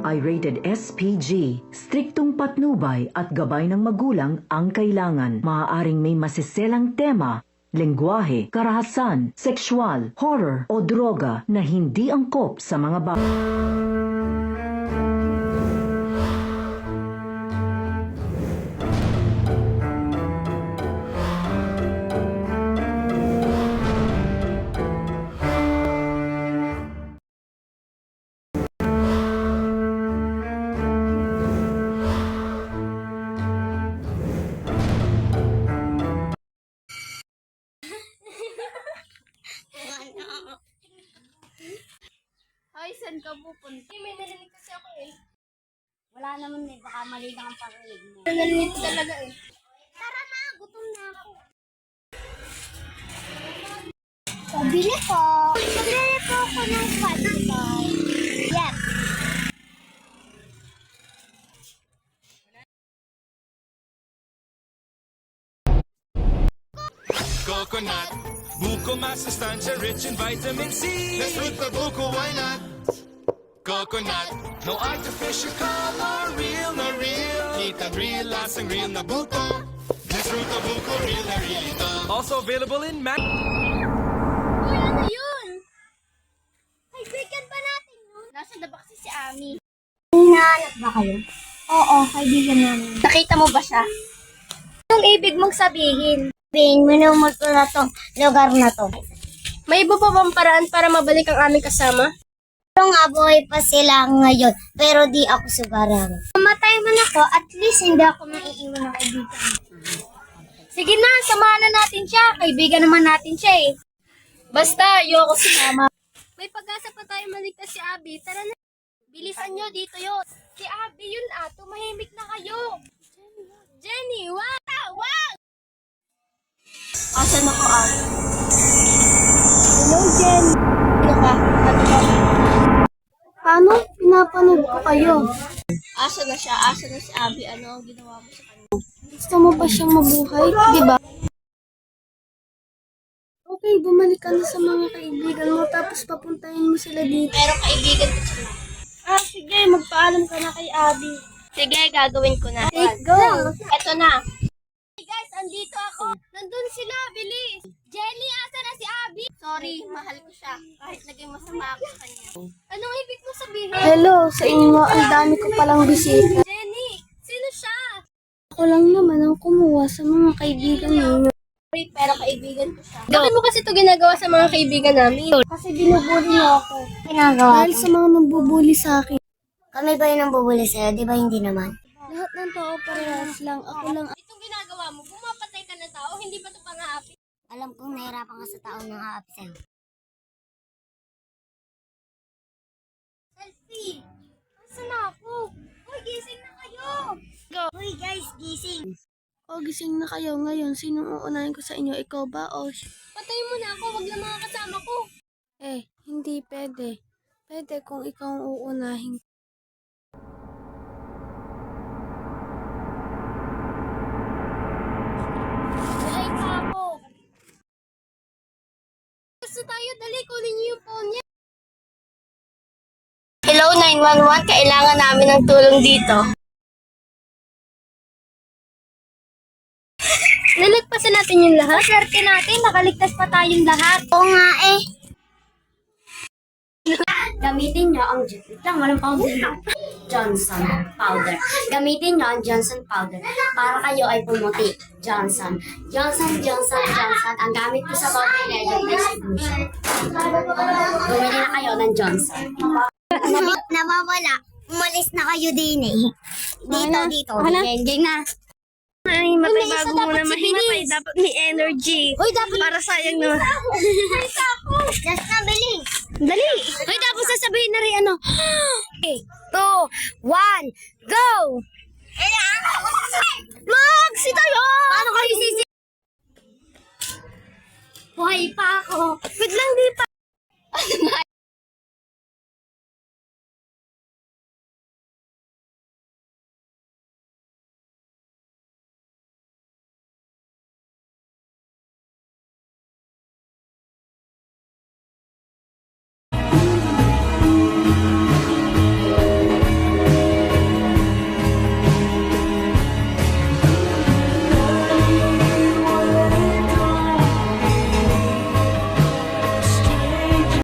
ay rated SPG. Striktong patnubay at gabay ng magulang ang kailangan. Maaaring may masiselang tema, lengguwahe, karahasan, sexual, horror o droga na hindi angkop sa mga bata. Ay, saan ka pupunta? May narinig kasi ako eh. Wala naman eh, baka mali lang ang parinig mo. Narinig ko talaga eh. Tara na, gutom na ako. Pabili po. Pabili po ako ng fudge. Yes. Coconut, buko masustansya, rich in vitamin C. Let's root the buko, why not? Coconut, no artificial color, real na real. Kita real, lasang real na buko. Let's root the buko, real na real ito. Also available in Mac. Uy, ano yun? Kaibigan ba natin yun? Nasa na ba kasi si Ami? Hinahanap ba kayo? Oo, kaibigan namin. Nakita mo ba siya? Anong ibig mong sabihin? Minumulto na tong lugar na to. May iba pa bang paraan para mabalik ang aming kasama? Pero nga buhay pa sila ngayon, pero di ako sugarang. Mamatay man ako, at least hindi ako maiiwan ng kaibigan. Sige na, samahan na natin siya. Kaibigan naman natin siya eh. Basta, ayoko sumama. May pag-asa pa tayo maligtas si Abby. Tara na. Bilisan nyo, dito yun. Si Abby yun tumahimik na kayo. Jenny, wow! Wow! Asan ako, Abby? Hello, Jen. Ano ka? Ano ka? Paano? Pinapanood ko kayo. Asa na siya? Asa na si Abby? Ano ang ginawa mo sa kanya? Gusto mo ba siyang mabuhay? Di ba? Okay, bumalik ka na sa mga kaibigan mo tapos papuntahin mo sila dito. Pero kaibigan ko sila. Sige. Magpaalam ka na kay Abby. Sige, gagawin ko na. Okay, go! Eto na. Hey guys, andito ako. Nandun sila, bilis. Jenny, asa na si Abby? Sorry, mahal ko siya. Kahit naging masama ako sa kanya. Anong ibig mo sabihin? Hello, sa inyo, ang dami ko palang bisita. Jenny, sino siya? Ako lang naman ang kumuha sa mga kaibigan ninyo. Pero kaibigan ko siya. Bakit mo kasi ito ginagawa sa mga kaibigan namin? Kasi binubuli niyo ako. Dahil sa mga nambubuli sa akin. Kami ba yun ang bubuli sa'yo? Di ba hindi naman? Lahat ng tao parehas lang. Ako lang. Itong ginagawa mo, bumapatay ka ng tao, hindi ba ito pang-aapi? Alam kong nahirapan ka sa taong nang aapi sa'yo. Selfie! Asan na ako? Uy, gising na kayo! Uy guys, gising! O, gising na kayo ngayon. Sinong uunahin ko sa inyo? Ikaw ba o patay mo na ako, wag lang mga kasama ko. Hindi pwede. Pwede kung ikaw ang uunahin. Buhay pa ako. Gusto tayo, dali, kunin niyo yung phone niya. Hello, 911. Kailangan namin ng tulong dito. Nalagpasan natin yung lahat. Swerte natin, nakaligtas pa tayong lahat. Oo nga eh. Gamitin nyo ang Johnson powder. Gamitin nyo ang Johnson powder para kayo ay pumuti. Johnson. Johnson. Ang gamit ko sa body legend ay solution. Bumili na kayo ng Johnson. Nawawala. Umalis na kayo din eh. Dito. Geng na. Ay, matay May isa bago mo dapat na si mahimatay. Bilis. Dapat may energy. Uy, dapat Para sayang naman. just na bilis. Dali! Uy, tapos sasabihin na rin ano. 3, 2, 1, go! Maxi tayo! Paano kayo sisi? Buhay pa ako. Wait lang, di pa.